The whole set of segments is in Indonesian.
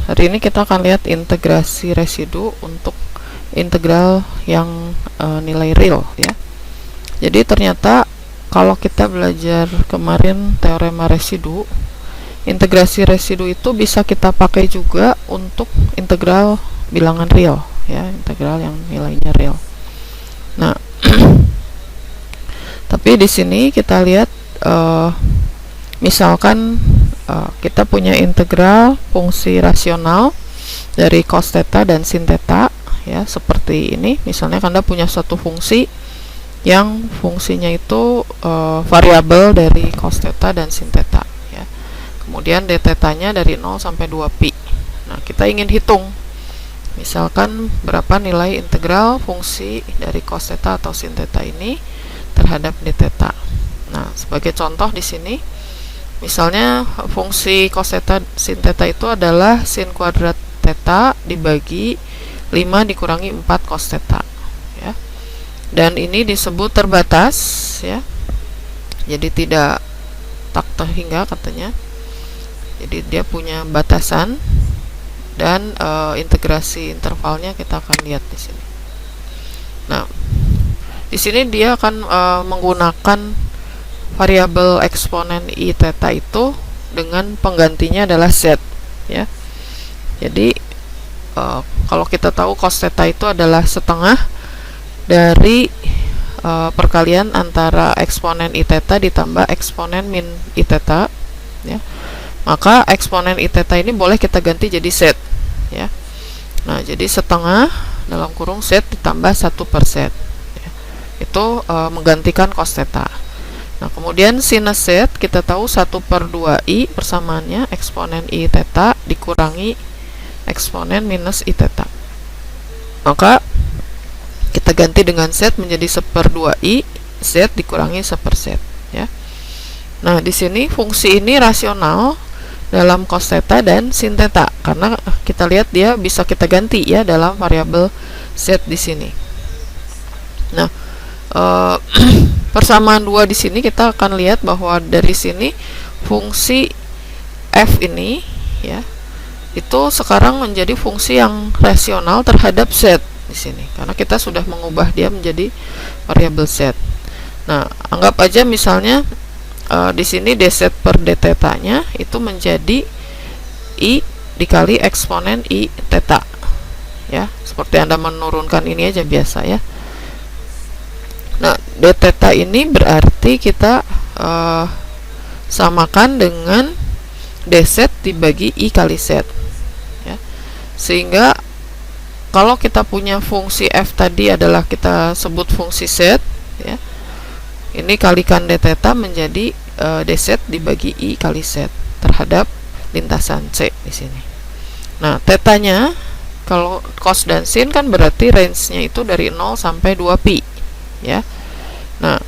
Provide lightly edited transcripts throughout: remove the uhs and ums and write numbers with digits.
hari ini kita akan lihat integrasi residu untuk integral yang nilai real ya. Jadi ternyata kalau kita belajar kemarin teorema residu, integrasi residu itu bisa kita pakai juga untuk integral bilangan real ya, integral yang nilainya real. Nah, tapi di sini kita lihat misalkan kita punya integral fungsi rasional dari cos theta dan sin theta ya, seperti ini. Misalnya Anda punya suatu fungsi yang fungsinya itu variabel dari cos theta dan sin theta ya. Kemudian d theta-nya dari 0 sampai 2pi. Nah, kita ingin hitung misalkan berapa nilai integral fungsi dari cos theta atau sin theta ini terhadap d theta. Nah, sebagai contoh di sini misalnya fungsi cos theta sin theta itu adalah sin kuadrat theta dibagi 5 dikurangi 4 cos theta ya. Dan ini disebut terbatas ya. Jadi tidak tak terhingga katanya. Jadi dia punya batasan dan integrasi intervalnya kita akan lihat di sini. Nah, di sini dia akan menggunakan variabel eksponen i theta itu dengan penggantinya adalah z ya. Jadi kalau kita tahu cos theta itu adalah setengah dari perkalian antara eksponen i theta ditambah eksponen min i theta ya. Maka eksponen i theta ini boleh kita ganti jadi z ya. Nah, jadi setengah dalam kurung z ditambah 1/z ya. Itu menggantikan cos theta. Nah, kemudian sinus z kita tahu 1/2i persamaannya eksponen i theta dikurangi eksponen minus i theta. Maka kita ganti dengan z menjadi 1/2i, z dikurangi 1/z ya. Nah, di sini fungsi ini rasional dalam cos theta dan sin theta karena kita lihat dia bisa kita ganti ya dalam variabel z di sini. Nah, persamaan dua di sini kita akan lihat bahwa dari sini fungsi f ini ya itu sekarang menjadi fungsi yang rasional terhadap z di sini karena kita sudah mengubah dia menjadi variabel z. Nah, anggap aja misalnya di sini dz per d theta-nya itu menjadi i dikali eksponen i theta ya, seperti Anda menurunkan ini aja biasa ya. Nah, d theta ini berarti kita samakan dengan dz dibagi i kali z ya. Sehingga kalau kita punya fungsi f tadi adalah kita sebut fungsi z ya, ini kalikan d theta menjadi dz dibagi i kali z terhadap lintasan c di sini. Nah, tetanya kalau cos dan sin kan berarti range-nya itu dari 0 sampai 2pi ya. Nah,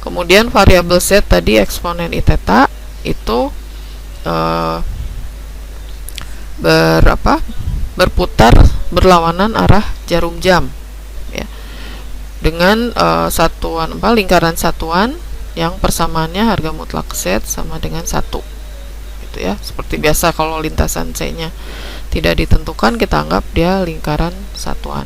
kemudian variabel z tadi eksponen i theta itu berputar berlawanan arah jarum jam ya, dengan satuan lingkaran satuan yang persamaannya harga mutlak z sama dengan 1 gitu ya. Seperti biasa kalau lintasan c nya tidak ditentukan kita anggap dia lingkaran satuan.